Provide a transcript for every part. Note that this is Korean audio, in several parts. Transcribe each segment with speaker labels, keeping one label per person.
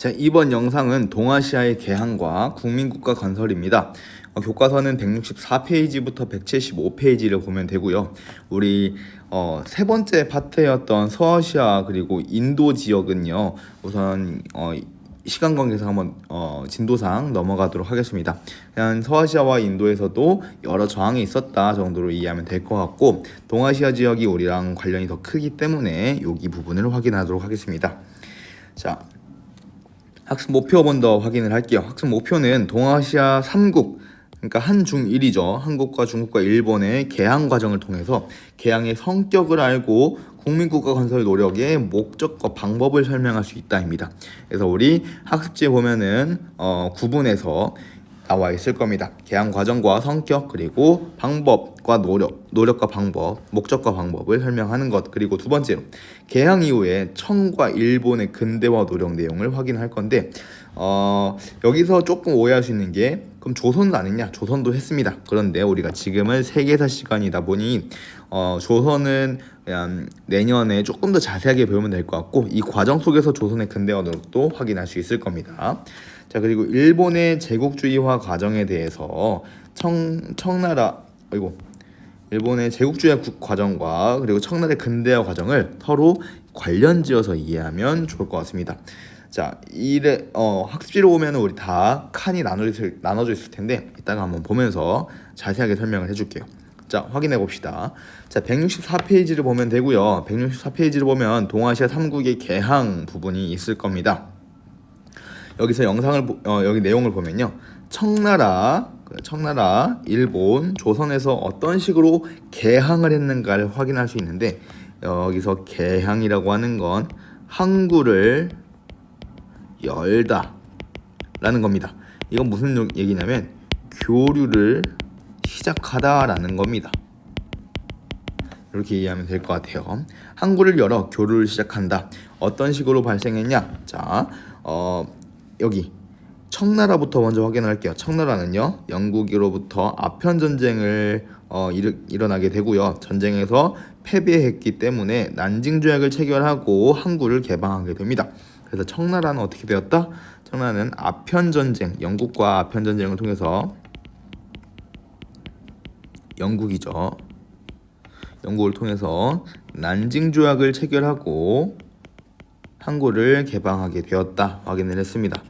Speaker 1: 자, 이번 영상은 동아시아의 개항과 국민국가 건설입니다. 교과서는 164페이지부터 175페이지를 보면 되고요. 우리 세 번째 파트였던 서아시아 그리고 인도 지역은요. 우선 시간 관계상 한번 진도상 넘어가도록 하겠습니다. 그냥 서아시아와 인도에서도 여러 저항이 있었다 정도로 이해하면 될 것 같고, 동아시아 지역이 우리랑 관련이 더 크기 때문에 여기 부분을 확인하도록 하겠습니다. 자, 학습 목표 먼저 확인을 할게요. 학습 목표는 동아시아 3국, 그러니까 한중일이죠. 한국과 중국과 일본의 개항 과정을 통해서 개항의 성격을 알고 국민국가 건설 노력의 목적과 방법을 설명할 수 있다입니다. 그래서 우리 학습지에 보면은 구분해서 나와 있을 겁니다. 개항 과정과 성격, 그리고 방법과 노력과 방법, 목적과 방법을 설명하는 것. 그리고 두 번째로 개항 이후에 청과 일본의 근대화 노력 내용을 확인할 건데, 여기서 조금 오해할 수 있는 게, 그럼 조선은 안 했냐? 조선도 했습니다. 그런데 우리가 지금은 세계사 시간이다 보니 조선은 그냥 내년에 조금 더 자세하게 배우면 될 것 같고, 이 과정 속에서 조선의 근대화 노력도 확인할 수 있을 겁니다. 자, 그리고 일본의 제국주의화 과정에 대해서 일본의 제국주의화 과정과 그리고 청나라의 근대화 과정을 서로 관련지어서 이해하면 좋을 것 같습니다. 자, 학습지로 보면 우리 다 칸이 나눠져 있을 텐데, 이따가 한번 보면서 자세하게 설명을 해줄게요. 자, 확인해 봅시다. 자, 164페이지를 보면 되고요. 164페이지를 보면 동아시아 3국의 개항 부분이 있을 겁니다. 여기서 여기 내용을 보면요, 청나라, 일본, 조선에서 어떤 식으로 개항을 했는가를 확인할 수 있는데, 여기서 개항이라고 하는 건 항구를 열다 라는 겁니다. 이건 무슨 얘기냐면 교류를 시작하다 라는 겁니다. 이렇게 이해하면 될 것 같아요. 항구를 열어 교류를 시작한다. 어떤 식으로 발생했냐? 자, 여기 청나라부터 먼저 확인할게요. 청나라는요, 영국으로부터 아편 전쟁을 일어나게 되고요. 전쟁에서 패배했기 때문에 난징 조약을 체결하고 항구를 개방하게 됩니다. 그래서 청나라는 어떻게 되었다? 청나라는 아편 전쟁, 영국과 아편 전쟁을 통해서 영국을 통해서 난징 조약을 체결하고 항구를 개방하게 되었다 확인을 했습니다.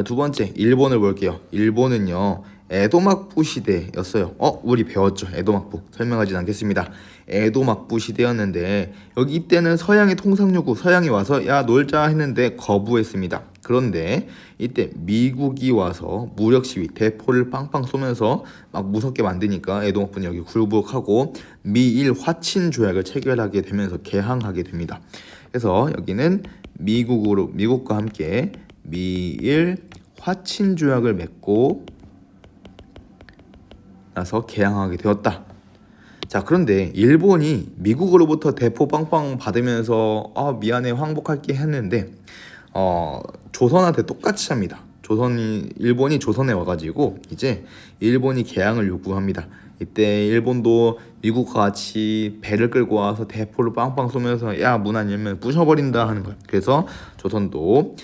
Speaker 1: 두 번째, 일본을 볼게요. 일본은요, 에도막부 시대였어요. 우리 배웠죠. 에도막부. 설명하진 않겠습니다. 에도막부 시대였는데, 여기 이때는 서양의 통상 요구, 서양이 와서 야 놀자 했는데 거부했습니다. 그런데 이때 미국이 와서 무력 시위, 대포를 빵빵 쏘면서 막 무섭게 만드니까 에도막부는 여기 굴복하고 미일 화친 조약을 체결하게 되면서 개항하게 됩니다. 그래서 여기는 미국과 함께 미일 화친 조약을 맺고 나서 개항하게 되었다. 자, 그런데 일본이 미국으로부터 대포 빵빵 받으면서 미안해 항복할게 했는데 조선한테 똑같이 합니다. 일본이 조선에 와가지고 이제 일본이 개항을 요구합니다. 이때 일본도 미국과 같이 배를 끌고 와서 대포를 빵빵 쏘면서 야 문 안 열면 부셔버린다 하는 거예요. 그래서 조선도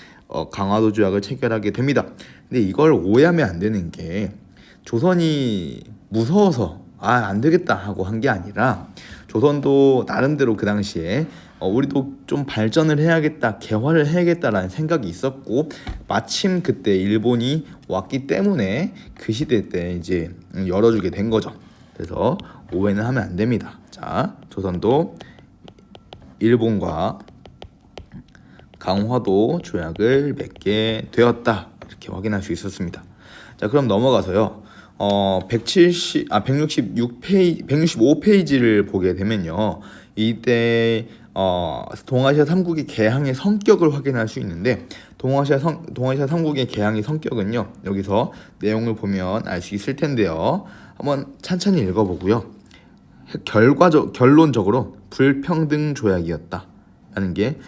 Speaker 1: 강화도 조약을 체결하게 됩니다. 근데 이걸 오해하면 안 되는 게, 조선이 무서워서 안 되겠다 하고 한 게 아니라, 조선도 나름대로 그 당시에 우리도 좀 발전을 해야겠다, 개화를 해야겠다라는 생각이 있었고, 마침 그때 일본이 왔기 때문에 그 시대 때 이제 열어주게 된 거죠. 그래서 오해는 하면 안 됩니다. 자, 조선도 일본과 강화도 조약을 맺게 되었다 이렇게 확인할 수 있었습니다. 자, 그럼 넘어가서요, 165페이지를 보게 되면요, 이때 동아시아 3국의 개항의 성격을 확인할 수 있는데, 동아시아 3국의 개항의 성격은요, 여기서 내용을 보면 알 수 있을 텐데요, 한번 찬찬히 읽어보고요. 결론적으로 불평등 조약이었다 라는 게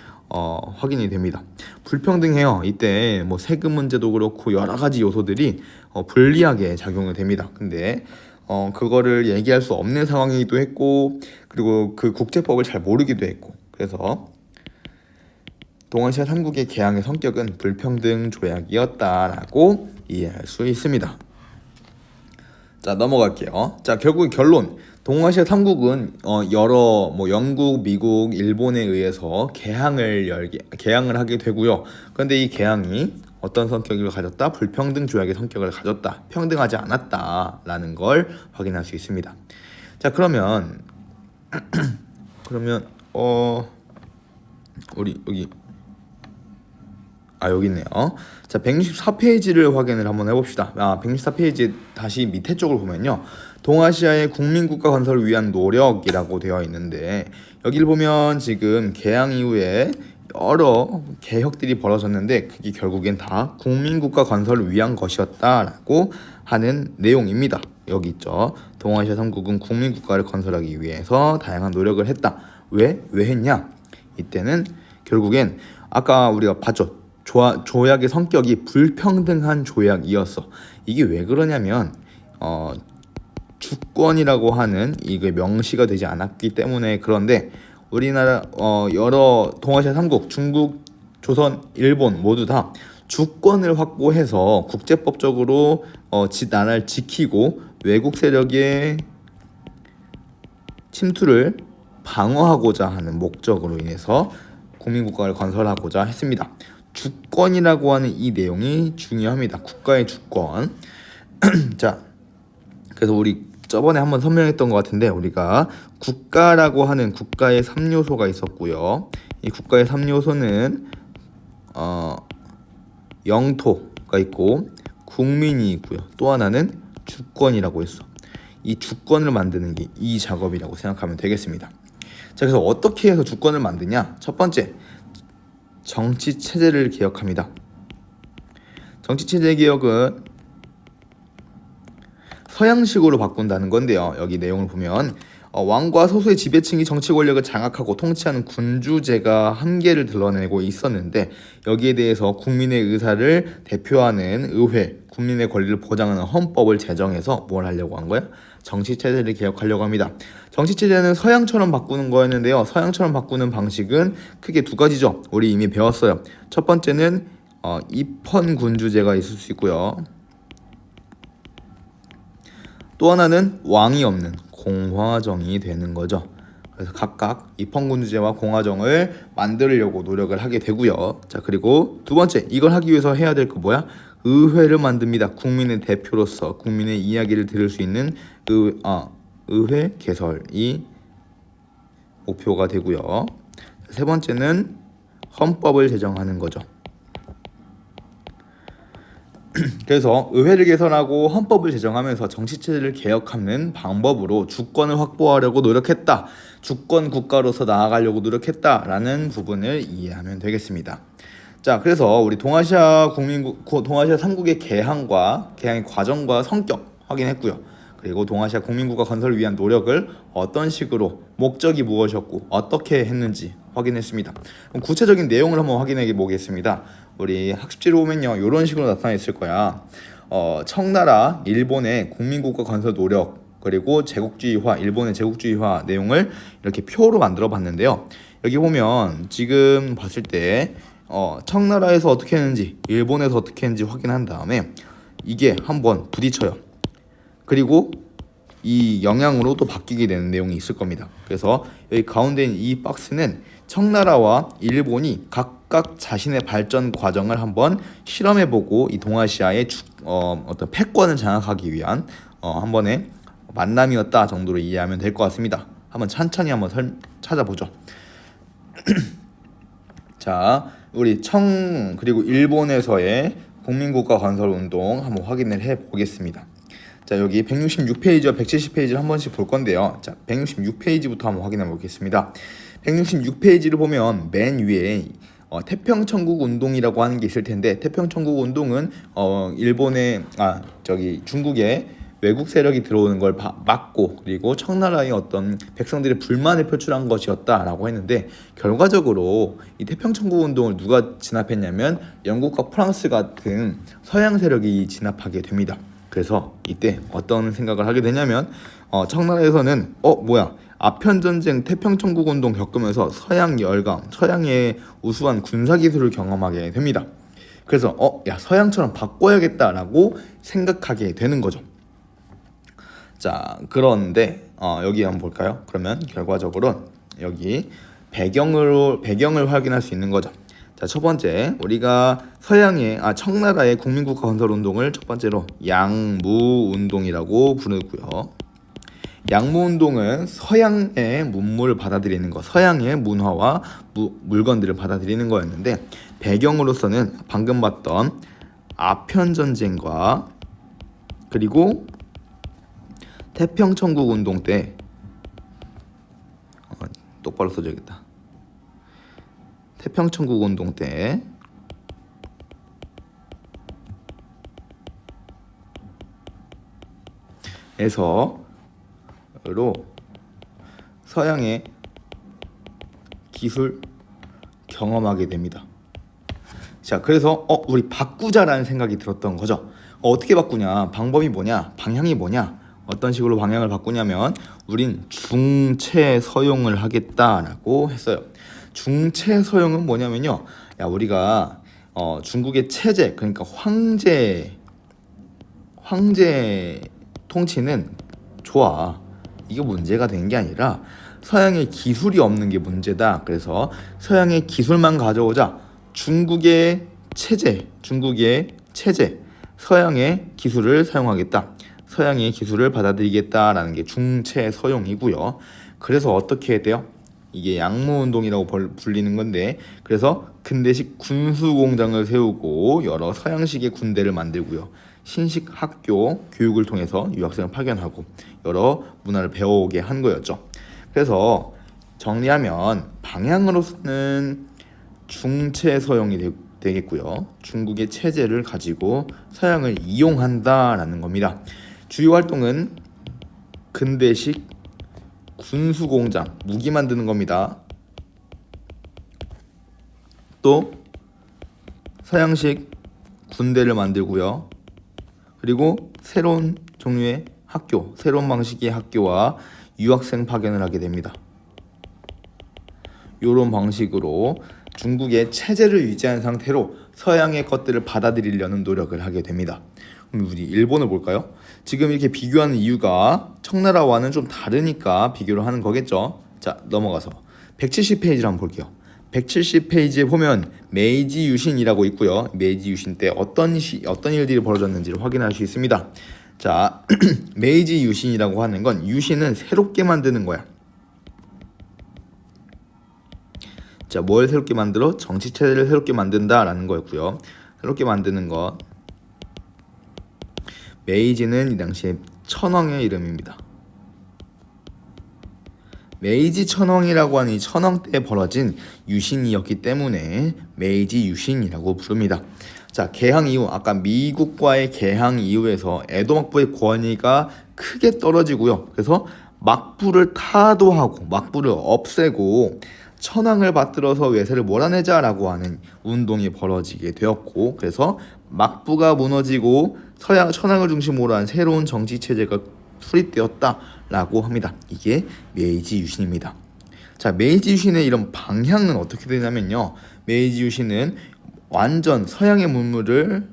Speaker 1: 확인이 됩니다. 불평등해요. 이때 뭐 세금 문제도 그렇고 여러 가지 요소들이 불리하게 작용이 됩니다. 근데 그거를 얘기할 수 없는 상황이기도 했고, 그리고 그 국제법을 잘 모르기도 했고, 그래서 동아시아 3국의 개항의 성격은 불평등 조약이었다라고 이해할 수 있습니다. 자, 넘어갈게요. 자, 결국 결론. 동아시아 3국은 여러 영국, 미국, 일본에 의해서 개항을 하게 되고요. 그런데 이 개항이 어떤 성격을 가졌다? 불평등 조약의 성격을 가졌다. 평등하지 않았다라는 걸 확인할 수 있습니다. 자, 그러면 우리 여기 있네요. 자, 164페이지를 확인을 한번 해봅시다. 164페이지 다시 밑에 쪽을 보면요, 동아시아의 국민국가 건설을 위한 노력이라고 되어 있는데, 여기를 보면 지금 개항 이후에 여러 개혁들이 벌어졌는데 그게 결국엔 다 국민국가 건설을 위한 것이었다라고 하는 내용입니다. 여기 있죠. 동아시아 3국은 국민국가를 건설하기 위해서 다양한 노력을 했다. 왜 했냐? 이때는 결국엔 아까 우리가 봤죠. 조약의 성격이 불평등한 조약이었어. 이게 왜 그러냐면 주권이라고 하는 이게 명시가 되지 않았기 때문에. 그런데 우리나라 여러 동아시아 3국 중국, 조선, 일본 모두 다 주권을 확보해서 국제법적으로 나라를 지키고 외국 세력의 침투를 방어하고자 하는 목적으로 인해서 국민국가를 건설하고자 했습니다. 주권이라고 하는 이 내용이 중요합니다. 국가의 주권. 자, 그래서 우리 저번에 한번 설명했던 것 같은데, 우리가 국가라고 하는 국가의 3요소가 있었고요. 이 국가의 3요소는 영토가 있고 국민이 있고요. 또 하나는 주권이라고 했어. 이 주권을 만드는 게 이 작업이라고 생각하면 되겠습니다. 자, 그래서 어떻게 해서 주권을 만드냐? 첫 번째, 정치 체제를 개혁합니다. 정치 체제 개혁은 서양식으로 바꾼다는 건데요. 여기 내용을 보면 왕과 소수의 지배층이 정치 권력을 장악하고 통치하는 군주제가 한계를 드러내고 있었는데, 여기에 대해서 국민의 의사를 대표하는 의회, 국민의 권리를 보장하는 헌법을 제정해서 뭘 하려고 한 거야? 정치 체제를 개혁하려고 합니다. 정치 체제는 서양처럼 바꾸는 거였는데요. 서양처럼 바꾸는 방식은 크게 두 가지죠. 우리 이미 배웠어요. 첫 번째는 입헌 군주제가 있을 수 있고요. 또 하나는 왕이 없는 공화정이 되는 거죠. 그래서 각각 입헌군주제와 공화정을 만들려고 노력을 하게 되고요. 자, 그리고 두 번째, 이걸 하기 위해서 해야 될 거 뭐야? 의회를 만듭니다. 국민의 대표로서 국민의 이야기를 들을 수 있는 의회 개설이 목표가 되고요. 세 번째는 헌법을 제정하는 거죠. 그래서 의회를 개선하고 헌법을 제정하면서 정치체제를 개혁하는 방법으로 주권을 확보하려고 노력했다. 주권 국가로서 나아가려고 노력했다라는 부분을 이해하면 되겠습니다. 자, 그래서 우리 동아시아 3국의 개항의 과정과 성격 확인했고요. 그리고 동아시아 국민국가 건설을 위한 노력을 어떤 식으로, 목적이 무엇이었고 어떻게 했는지 확인했습니다. 그럼 구체적인 내용을 한번 확인해 보겠습니다. 우리 학습지로 보면요, 이런 식으로 나타나 있을 거야. 청나라 일본의 국민국가 건설 노력, 그리고 제국주의화, 일본의 제국주의화 내용을 이렇게 표로 만들어 봤는데요. 여기 보면 지금 봤을 때 청나라에서 어떻게 했는지, 일본에서 어떻게 했는지 확인한 다음에 이게 한번 부딪혀요. 그리고 이 영향으로 또 바뀌게 되는 내용이 있을 겁니다. 그래서 여기 가운데 있는 이 박스는 청나라와 일본이 각각 자신의 발전 과정을 한번 실험해보고 이 동아시아의 어떤 패권을 장악하기 위한 한 번의 만남이었다 정도로 이해하면 될 것 같습니다. 한번 천천히 한번 찾아보죠. 자, 우리 그리고 일본에서의 국민국가 건설 운동 한번 확인을 해보겠습니다. 자, 여기 166페이지와 170페이지를 한 번씩 볼 건데요. 자, 166페이지부터 한번 확인해 보겠습니다. 166페이지를 보면 맨 위에 태평천국 운동이라고 하는 게 있을 텐데, 태평천국 운동은 중국에 외국 세력이 들어오는 걸 막고, 그리고 청나라의 어떤 백성들의 불만을 표출한 것이었다라고 했는데, 결과적으로 이 태평천국 운동을 누가 진압했냐면 영국과 프랑스 같은 서양 세력이 진압하게 됩니다. 그래서 이때 어떤 생각을 하게 되냐면 청나라에서는 아편 전쟁, 태평천국 운동 겪으면서 서양 열강, 서양의 우수한 군사 기술을 경험하게 됩니다. 그래서 야 서양처럼 바꿔야겠다라고 생각하게 되는 거죠. 자, 그런데 여기 한번 볼까요? 그러면 결과적으로 여기 배경을 확인할 수 있는 거죠. 자, 첫 번째 우리가 청나라의 국민국가 건설 운동을 첫 번째로 양무 운동이라고 부르고요. 양무 운동은 서양의 문물을 받아들이는 것, 서양의 문화와 물건들을 받아들이는 거였는데 배경으로서는 방금 봤던 아편 전쟁과 그리고 태평천국 운동 때 똑바로 써줘야겠다. 태평천국 운동 때에서로 서양의 기술 경험하게 됩니다. 자, 그래서 우리 바꾸자라는 생각이 들었던 거죠. 어떻게 바꾸냐? 방법이 뭐냐? 방향이 뭐냐? 어떤 식으로 방향을 바꾸냐면 우린 중체서용을 하겠다라고 했어요. 중체서용은 뭐냐면요. 야, 우리가 중국의 체제, 그러니까 황제 통치는 좋아. 이게 문제가 되는 게 아니라 서양의 기술이 없는 게 문제다. 그래서 서양의 기술만 가져오자. 중국의 체제, 서양의 기술을 사용하겠다. 서양의 기술을 받아들이겠다라는 게 중체서용이고요. 그래서 어떻게 해야 돼요? 이게 양무운동이라고 불리는 건데, 그래서 근대식 군수공장을 세우고 여러 서양식의 군대를 만들고요. 신식 학교 교육을 통해서 유학생을 파견하고 여러 문화를 배워오게 한 거였죠. 그래서 정리하면 방향으로서는 중체서용이 되겠고요. 중국의 체제를 가지고 서양을 이용한다라는 겁니다. 주요 활동은 근대식 군수공장, 무기 만드는 겁니다. 또 서양식 군대를 만들고요. 그리고 새로운 종류의 학교, 새로운 방식의 학교와 유학생 파견을 하게 됩니다. 이런 방식으로 중국의 체제를 유지한 상태로 서양의 것들을 받아들이려는 노력을 하게 됩니다. 그럼 우리 일본을 볼까요? 지금 이렇게 비교하는 이유가 청나라와는 좀 다르니까 비교를 하는 거겠죠. 자, 넘어가서 170페이지를 한번 볼게요. 170페이지에 보면 메이지 유신이라고 있고요. 메이지 유신 때 어떤 일들이 벌어졌는지를 확인할 수 있습니다. 자, 메이지 유신이라고 하는 건 유신은 새롭게 만드는 거야. 자, 뭘 새롭게 만들어? 정치체제를 새롭게 만든다라는 거였고요. 새롭게 만드는 것. 메이지는 이 당시에 천황의 이름입니다. 메이지 천황이라고 하는 이 천황 때 벌어진 유신이었기 때문에 메이지 유신이라고 부릅니다. 자, 개항 이후, 아까 미국과의 개항 이후에서 에도 막부의 권위가 크게 떨어지고요. 그래서 막부를 타도하고 막부를 없애고 천황을 받들어서 외세를 몰아내자라고 하는 운동이 벌어지게 되었고, 그래서 막부가 무너지고 천황을 중심으로 한 새로운 정치 체제가 수립되었다라고 합니다. 이게 메이지 유신입니다. 자, 메이지 유신의 이런 방향은 어떻게 되냐면요. 메이지 유신은 완전 서양의 문물을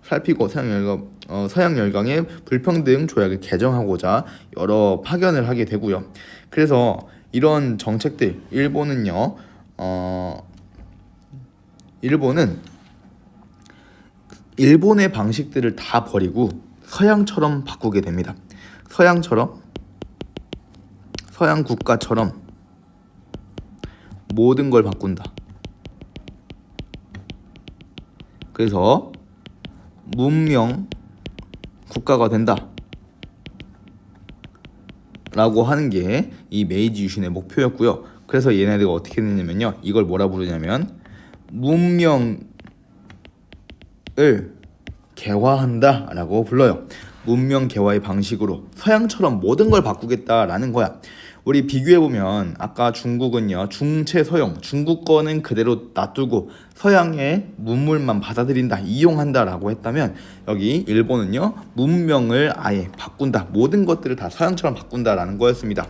Speaker 1: 살피고 서양 열강의 불평등 조약을 개정하고자 여러 파견을 하게 되고요. 그래서 이런 정책들, 일본은 일본의 방식들을 다 버리고 서양처럼 바꾸게 됩니다. 서양 국가처럼 모든 걸 바꾼다. 그래서 문명 국가가 된다 라고 하는 게 이 메이지 유신의 목표였고요. 그래서 얘네들이 어떻게 됐냐면요, 이걸 뭐라 부르냐면 문명을 개화한다 라고 불러요. 문명 개화의 방식으로 서양처럼 모든 걸 바꾸겠다라는 거야. 우리 비교해보면 아까 중국은요, 중체서용, 중국 거는 그대로 놔두고 서양의 문물만 받아들인다, 이용한다 라고 했다면, 여기 일본은요, 문명을 아예 바꾼다, 모든 것들을 다 서양처럼 바꾼다 라는 거였습니다.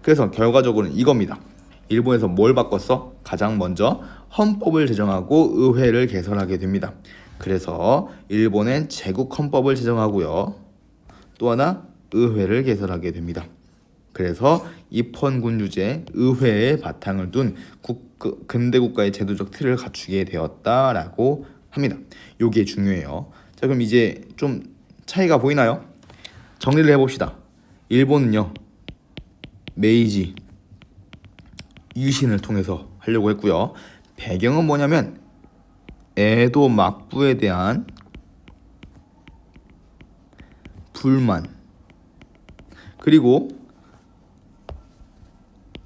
Speaker 1: 그래서 결과적으로는 이겁니다. 일본에서 뭘 바꿨어? 가장 먼저 헌법을 제정하고 의회를 개설하게 됩니다. 그래서 일본은 제국 헌법을 제정하고요. 또 하나 의회를 개설하게 됩니다. 그래서 입헌군주제 의회의 바탕을 둔 근대 국가의 제도적 틀을 갖추게 되었다라고 합니다. 요게 중요해요. 자, 그럼 이제 좀 차이가 보이나요? 정리를 해봅시다. 일본은요, 메이지 유신을 통해서 하려고 했고요. 배경은 뭐냐면 에도 막부에 대한 불만, 그리고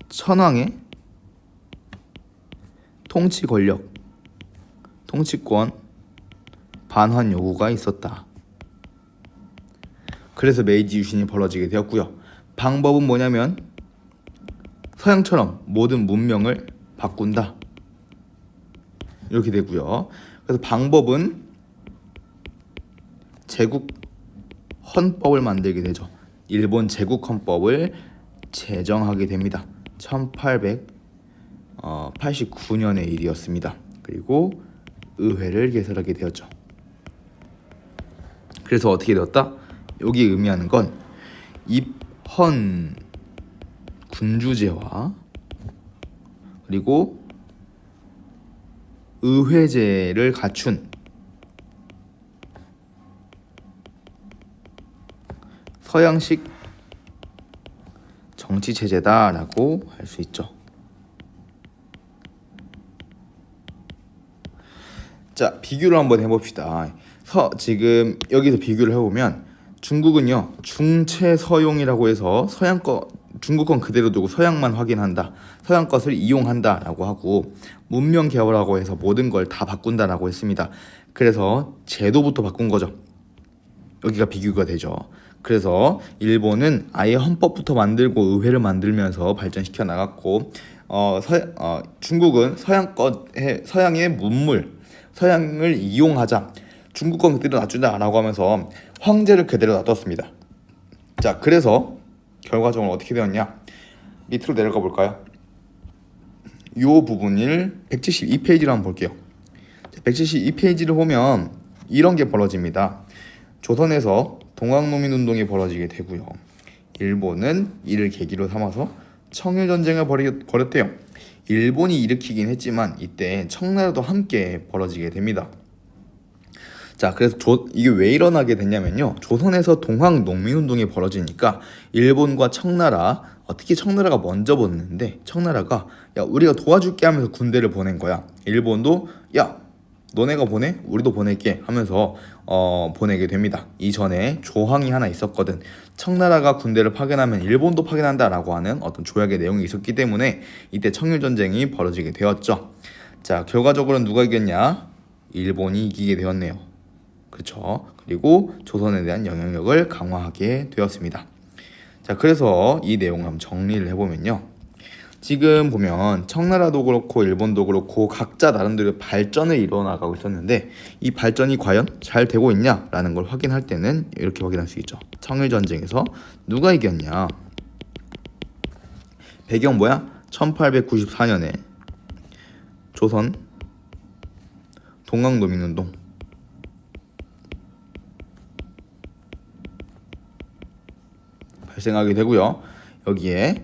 Speaker 1: 천황의 통치 권력, 통치권 반환 요구가 있었다. 그래서 메이지 유신이 벌어지게 되었고요. 방법은 뭐냐면 서양처럼 모든 문명을 바꾼다. 이렇게 되고요. 그래서 방법은 제국 헌법을 만들게 되죠. 일본 제국 헌법을 제정하게 됩니다. 1889년의 일이었습니다. 그리고 의회를 개설하게 되었죠. 그래서 어떻게 되었다? 여기 의미하는 건 입헌 군주제와 그리고 의회제를 갖춘 서양식 정치 체제다라고 할 수 있죠. 자, 비교를 한번 해봅시다. 지금 여기서 비교를 해보면 중국은요, 중체서용이라고 해서 서양 거 중국 건 그대로 두고 서양만 확인한다, 서양 것을 이용한다라고 하고, 문명 개혁이라고 해서 모든 걸 다 바꾼다라고 했습니다. 그래서 제도부터 바꾼 거죠. 여기가 비교가 되죠. 그래서 일본은 아예 헌법부터 만들고 의회를 만들면서 발전시켜 나갔고, 중국은 서양의 문물, 서양을 이용하자, 중국 건 그대로 놔주자라고 하면서 황제를 그대로 놔뒀습니다. 자, 그래서 결과적으로 어떻게 되었냐? 밑으로 내려가 볼까요? 이 부분을 172페이지로 한번 볼게요. 172페이지를 보면 이런 게 벌어집니다. 조선에서 동학농민운동이 벌어지게 되고요. 일본은 이를 계기로 삼아서 청일전쟁을 벌였대요. 일본이 일으키긴 했지만 이때 청나라도 함께 벌어지게 됩니다. 자, 그래서 이게 왜 일어나게 됐냐면요, 조선에서 동학농민운동이 벌어지니까 일본과 청나라, 특히 청나라가 먼저 보냈는데, 청나라가 야, 우리가 도와줄게 하면서 군대를 보낸 거야. 일본도 야, 너네가 보내? 우리도 보낼게 하면서 보내게 됩니다. 이전에 조항이 하나 있었거든. 청나라가 군대를 파견하면 일본도 파견한다라고 하는 어떤 조약의 내용이 있었기 때문에 이때 청일전쟁이 벌어지게 되었죠. 자, 결과적으로는 누가 이겼냐? 일본이 이기게 되었네요. 그렇죠. 그리고 조선에 대한 영향력을 강화하게 되었습니다. 자, 그래서 이 내용을 한번 정리를 해보면요, 지금 보면 청나라도 그렇고 일본도 그렇고 각자 나름대로 발전을 이뤄나가고 있었는데, 이 발전이 과연 잘 되고 있냐라는 걸 확인할 때는 이렇게 확인할 수 있죠. 청일전쟁에서 누가 이겼냐? 배경 뭐야? 1894년에 조선 동학농민운동, 발생하게 되고요. 여기에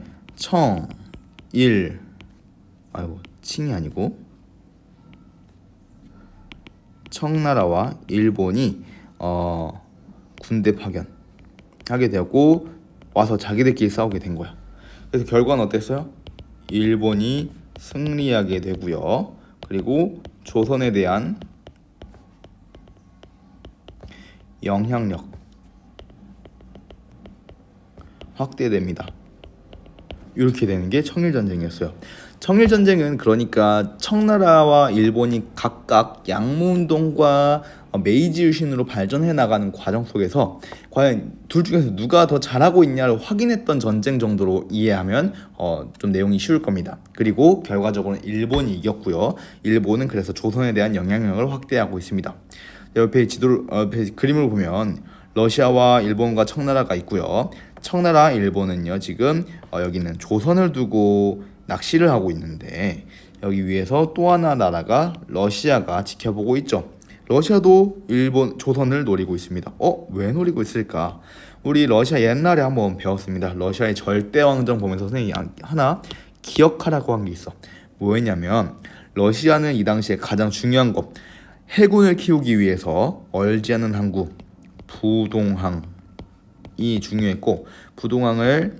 Speaker 1: 칭이 아니고 청나라와 일본이 군대 파견하게 되었고, 와서 자기들끼리 싸우게 된 거야. 그래서 결과는 어땠어요? 일본이 승리하게 되고요. 그리고 조선에 대한 영향력 확대됩니다. 이렇게 되는 게 청일전쟁이었어요. 청일전쟁은 그러니까 청나라와 일본이 각각 양무운동과 메이지 유신으로 발전해 나가는 과정 속에서 과연 둘 중에서 누가 더 잘하고 있냐를 확인했던 전쟁 정도로 이해하면 좀 내용이 쉬울 겁니다. 그리고 결과적으로는 일본이 이겼고요. 일본은 그래서 조선에 대한 영향력을 확대하고 있습니다. 옆에 그림을 보면 러시아와 일본과 청나라가 있고요. 청나라 일본은요 지금 여기는 조선을 두고 낚시를 하고 있는데 여기 위에서 또 하나 나라가 러시아가 지켜보고 있죠. 러시아도 일본 조선을 노리고 있습니다. 왜 노리고 있을까? 우리 러시아 옛날에 한번 배웠습니다. 러시아의 절대왕정 보면서 선생님이 하나 기억하라고 한 게 있어. 뭐였냐면 러시아는 이 당시에 가장 중요한 것, 해군을 키우기 위해서 얼지 않은 항구 부동항이 중요했고, 부동항을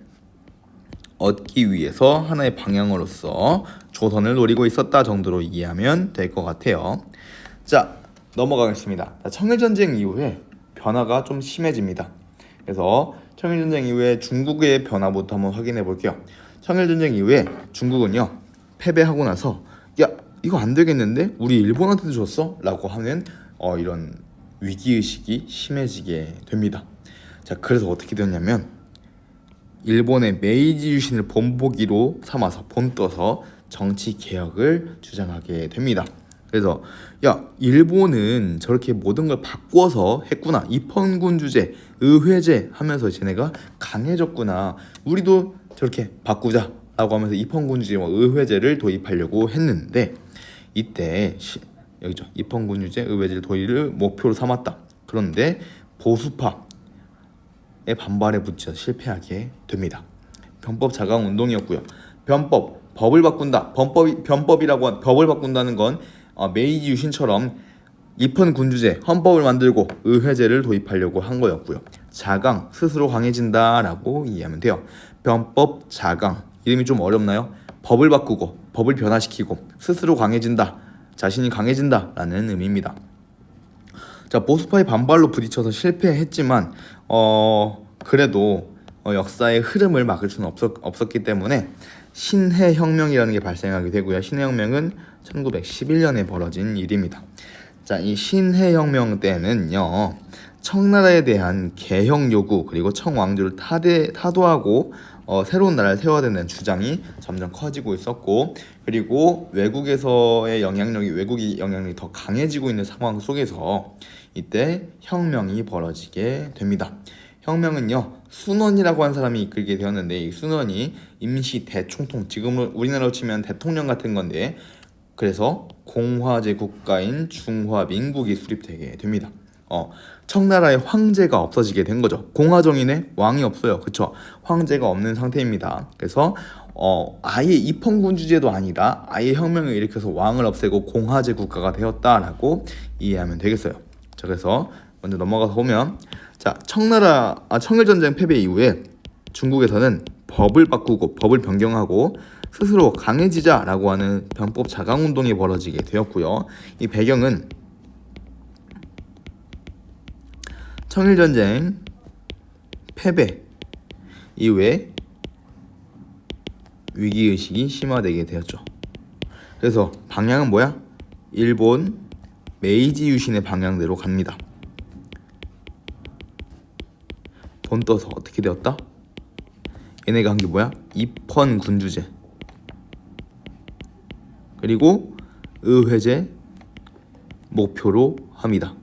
Speaker 1: 얻기 위해서 하나의 방향으로서 조선을 노리고 있었다 정도로 이해하면 될 것 같아요. 자, 넘어가겠습니다. 청일전쟁 이후에 변화가 좀 심해집니다. 그래서 청일전쟁 이후에 중국의 변화부터 한번 확인해 볼게요. 청일전쟁 이후에 중국은요 패배하고 나서 야 이거 안 되겠는데 우리 일본한테도 줬어? 라고 하는 이런 위기의식이 심해지게 됩니다. 자, 그래서 어떻게 되었냐면 일본의 메이지 유신을 본보기로 삼아서 본떠서 정치 개혁을 주장하게 됩니다. 그래서 야 일본은 저렇게 모든 걸 바꿔서 했구나, 입헌군주제, 의회제 하면서 쟤네가 강해졌구나, 우리도 저렇게 바꾸자 라고 하면서 입헌군주제와 의회제를 도입하려고 했는데 이때 여기죠, 입헌군주제 의회제를 도입을 목표로 삼았다. 그런데 보수파의 반발에 부딪혀 실패하게 됩니다. 변법 자강 운동이었고요. 법을 바꾼다. 법을 바꾼다는 건 메이지 유신처럼 입헌군주제, 헌법을 만들고 의회제를 도입하려고 한 거였고요. 자강, 스스로 강해진다라고 이해하면 돼요. 변법 자강, 이름이 좀 어렵나요? 법을 바꾸고, 법을 변화시키고, 스스로 강해진다, 자신이 강해진다라는 의미입니다. 자, 보수파의 반발로 부딪혀서 실패했지만 그래도 역사의 흐름을 막을 수는 없었기 때문에 신해혁명이라는 게 발생하게 되고요. 신해혁명은 1911년에 벌어진 일입니다. 자, 이 신해혁명 때는요 청나라에 대한 개혁 요구 그리고 청왕조를 타도하고 새로운 나라를 세워야 된다는 주장이 점점 커지고 있었고, 그리고 외국의 영향력이 더 강해지고 있는 상황 속에서 이때 혁명이 벌어지게 됩니다. 혁명은요 순원이라고 한 사람이 이끌게 되었는데 이 순원이 임시 대총통, 지금 우리나라로 치면 대통령 같은 건데, 그래서 공화제 국가인 중화민국이 수립되게 됩니다. 청나라의 황제가 없어지게 된 거죠. 공화정이네, 왕이 없어요. 그쵸? 황제가 없는 상태입니다. 그래서 아예 입헌군주제도 아니다, 아예 혁명을 일으켜서 왕을 없애고 공화제 국가가 되었다라고 이해하면 되겠어요. 자, 그래서 먼저 넘어가서 보면, 자, 청일전쟁 패배 이후에 중국에서는 법을 바꾸고 법을 변경하고 스스로 강해지자라고 하는 변법 자강 운동이 벌어지게 되었고요. 이 배경은 청일전쟁 패배 이후에 위기의식이 심화되게 되었죠. 그래서 방향은 뭐야? 일본 메이지 유신의 방향대로 갑니다. 본떠서 어떻게 되었다? 얘네가 한 게 뭐야? 입헌군주제 그리고 의회제 목표로 합니다.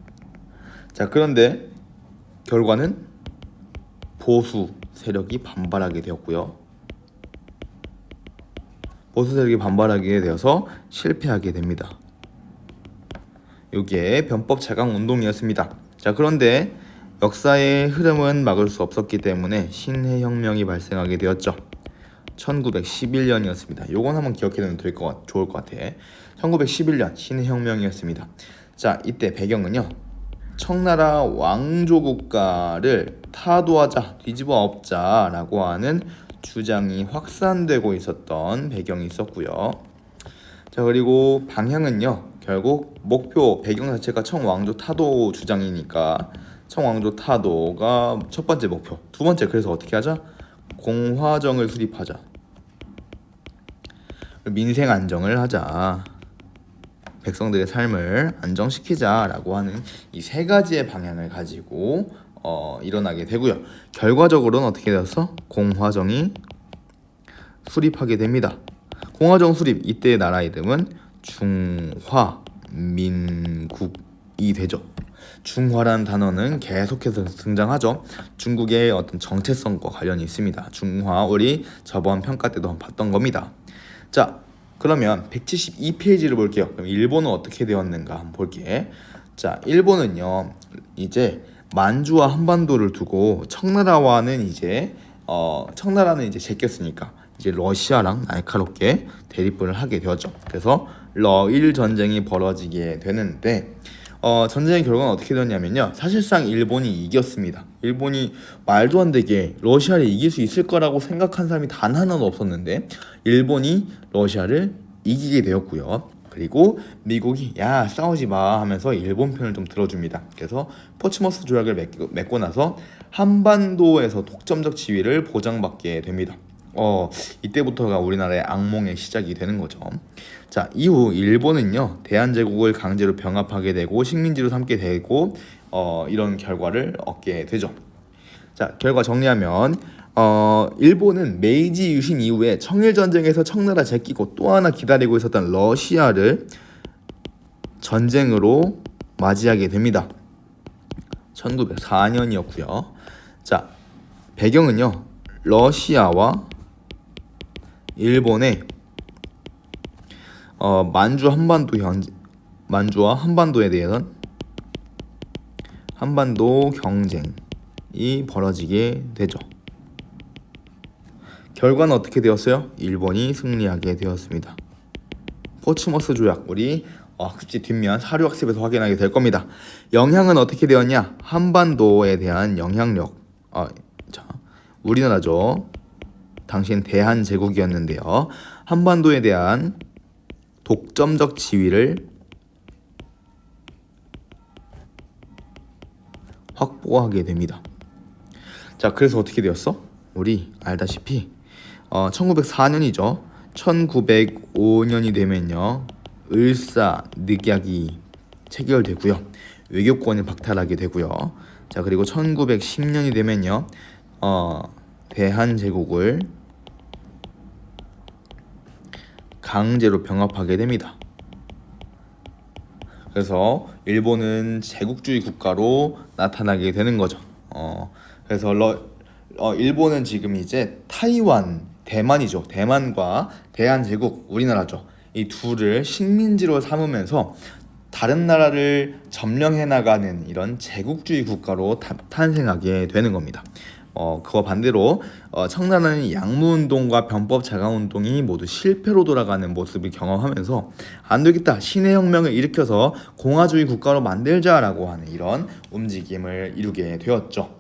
Speaker 1: 자, 그런데 결과는 보수 세력이 반발하게 되었고요. 보수 세력이 반발하게 되어서 실패하게 됩니다. 이게 변법 자강 운동이었습니다. 자, 그런데 역사의 흐름은 막을 수 없었기 때문에 신해혁명이 발생하게 되었죠. 1911년이었습니다. 요건 한번 기억해두면 좋을 것 같아. 1911년 신해혁명이었습니다. 자, 이때 배경은요 청나라 왕조 국가를 타도하자, 뒤집어 엎자라고 하는 주장이 확산되고 있었던 배경이 있었고요. 자, 그리고 방향은요 결국 배경 자체가 청왕조 타도 주장이니까 청왕조 타도가 첫 번째 목표, 두 번째 그래서 어떻게 하자? 공화정을 수립하자, 민생 안정을 하자, 백성들의 삶을 안정시키자라고 하는 이 세 가지의 방향을 가지고 일어나게 되고요. 결과적으로는 어떻게 되었어? 공화정이 수립하게 됩니다. 공화정 수립, 이때의 나라 이름은 중화민국이 되죠. 중화라는 단어는 계속해서 등장하죠. 중국의 어떤 정체성과 관련이 있습니다. 중화 우리 저번 평가 때도 한번 봤던 겁니다. 자, 그러면 172페이지를 볼게요. 그럼 일본은 어떻게 되었는가 한번 볼게. 자, 일본은요 이제 만주와 한반도를 두고 청나라는 이제 제꼈으니까 이제 러시아랑 날카롭게 대립을 하게 되었죠. 그래서 러일 전쟁이 벌어지게 되는데 전쟁의 결과는 어떻게 되었냐면요, 사실상 일본이 이겼습니다. 일본이 말도 안 되게 러시아를 이길 수 있을 거라고 생각한 사람이 단 하나도 없었는데 일본이 러시아를 이기게 되었고요. 그리고 미국이 야 싸우지 마 하면서 일본 편을 좀 들어줍니다. 그래서 포츠머스 조약을 맺고 나서 한반도에서 독점적 지위를 보장받게 됩니다. 이때부터가 우리나라의 악몽의 시작이 되는 거죠. 자, 이후 일본은요 대한제국을 강제로 병합하게 되고 식민지로 삼게 되고 이런 결과를 얻게 되죠. 자, 결과 정리하면 일본은 메이지 유신 이후에 청일전쟁에서 청나라 제끼고 또 하나 기다리고 있었던 러시아를 전쟁으로 맞이하게 됩니다. 1904년이었고요. 자, 배경은요 러시아와 일본의 만주와 한반도에 대한 한반도 경쟁이 벌어지게 되죠. 결과는 어떻게 되었어요? 일본이 승리하게 되었습니다. 포츠머스 조약 우리 학습지 뒷면 사료학습에서 확인하게 될 겁니다. 영향은 어떻게 되었냐? 한반도에 대한 영향력. 자, 우리나라죠. 당시엔 대한제국이었는데요. 한반도에 대한 독점적 지위를 확보하게 됩니다. 자, 그래서 어떻게 되었어? 우리 알다시피 1904년이죠. 1905년이 되면요 을사늑약이 체결되고요. 외교권을 박탈하게 되고요. 자, 그리고 1910년이 되면요 대한제국을 강제로 병합하게 됩니다. 그래서 일본은 제국주의 국가로 나타나게 되는 거죠. 그래서 일본은 지금 이제 타이완, 대만이죠. 대만과 대한제국, 우리나라죠. 이 둘을 식민지로 삼으면서 다른 나라를 점령해 나가는 이런 제국주의 국가로 탄생하게 되는 겁니다. 그와 반대로 청나라는 양무운동과 변법 자강운동이 모두 실패로 돌아가는 모습을 경험하면서 안 되겠다, 신의 혁명을 일으켜서 공화주의 국가로 만들자라고 하는 이런 움직임을 이루게 되었죠.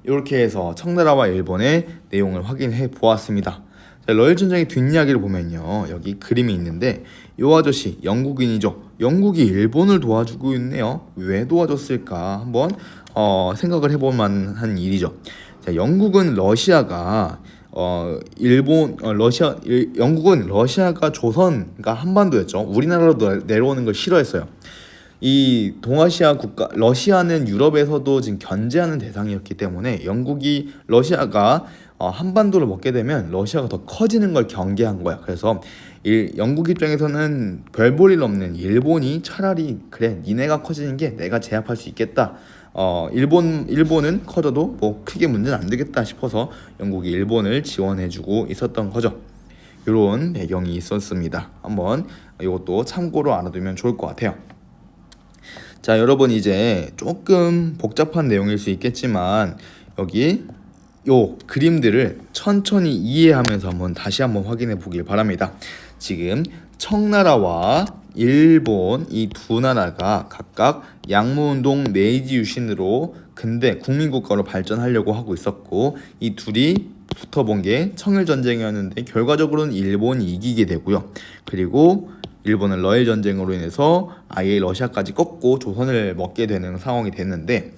Speaker 1: 이렇게 해서 청나라와 일본의 내용을 확인해 보았습니다. 자, 러일 전쟁의 뒷이야기를 보면요 여기 그림이 있는데 이 아저씨 영국인이죠. 영국이 일본을 도와주고 있네요. 왜 도와줬을까 한번 생각을 해볼 만한 일이죠. 자, 영국은 러시아가 영국은 러시아가 그러니까 한반도였죠. 우리나라로 내려오는 걸 싫어했어요. 이 동아시아 국가 러시아는 유럽에서도 지금 견제하는 대상이었기 때문에 러시아가 한반도를 먹게 되면 러시아가 더 커지는 걸 경계한 거야. 그래서 영국 입장에서는 별 볼 일 없는 일본이 차라리 그래 니네가 커지는 게 내가 제압할 수 있겠다. 일본은 커져도 뭐 크게 문제는 안 되겠다 싶어서 영국이 일본을 지원해주고 있었던 거죠. 이런 배경이 있었습니다. 한번 이것도 참고로 알아두면 좋을 것 같아요. 자, 여러분 이제 조금 복잡한 내용일 수 있겠지만 여기 요 그림들을 천천히 이해하면서 다시 한번 확인해 보길 바랍니다. 지금 청나라와 일본 이 두 나라가 각각 양무운동 메이지 유신으로 근대 국민국가로 발전하려고 하고 있었고 이 둘이 붙어본 게 청일전쟁이었는데 결과적으로는 일본이 이기게 되고요. 그리고 일본은 러일 전쟁으로 인해서 아예 러시아까지 꺾고 조선을 먹게 되는 상황이 됐는데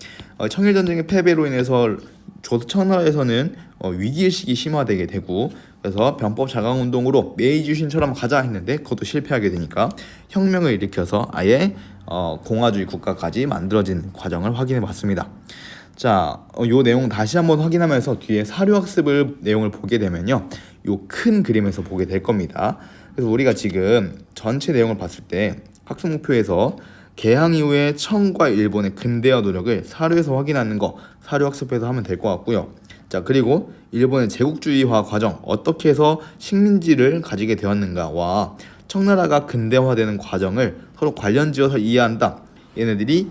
Speaker 1: 청일전쟁의 패배로 인해서 청나라에서는 위기의식이 심화되게 되고 그래서 변법 자강운동으로 메이지 유신처럼 가자 했는데 그것도 실패하게 되니까 혁명을 일으켜서 아예 공화주의 국가까지 만들어진 과정을 확인해 봤습니다. 자, 요 내용 다시 한번 확인하면서 뒤에 사료학습을 내용을 보게 되면요 요 큰 그림에서 보게 될 겁니다. 그래서 우리가 지금 전체 내용을 봤을 때 학습 목표에서 개항 이후에 청과 일본의 근대화 노력을 사료에서 확인하는 거 사료학습에서 하면 될 것 같고요. 자, 그리고 일본의 제국주의화 과정, 어떻게 해서 식민지를 가지게 되었는가와 청나라가 근대화되는 과정을 서로 관련지어서 이해한다. 얘네들이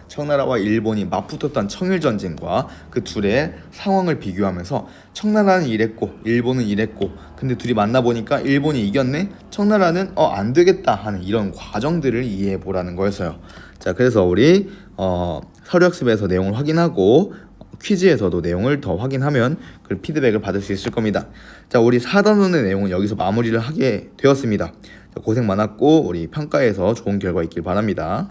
Speaker 1: 청나라와 일본이 맞붙었던 청일전쟁과 그 둘의 상황을 비교하면서 청나라는 이랬고 일본은 이랬고, 근데 둘이 만나보니까 일본이 이겼네, 청나라는 안 되겠다 하는 이런 과정들을 이해해 보라는 거였어요. 자, 그래서 우리 서류학습에서 내용을 확인하고 퀴즈에서도 내용을 더 확인하면 그 피드백을 받을 수 있을 겁니다. 자, 우리 4단원의 내용은 여기서 마무리를 하게 되었습니다. 자, 고생 많았고 우리 평가에서 좋은 결과 있길 바랍니다.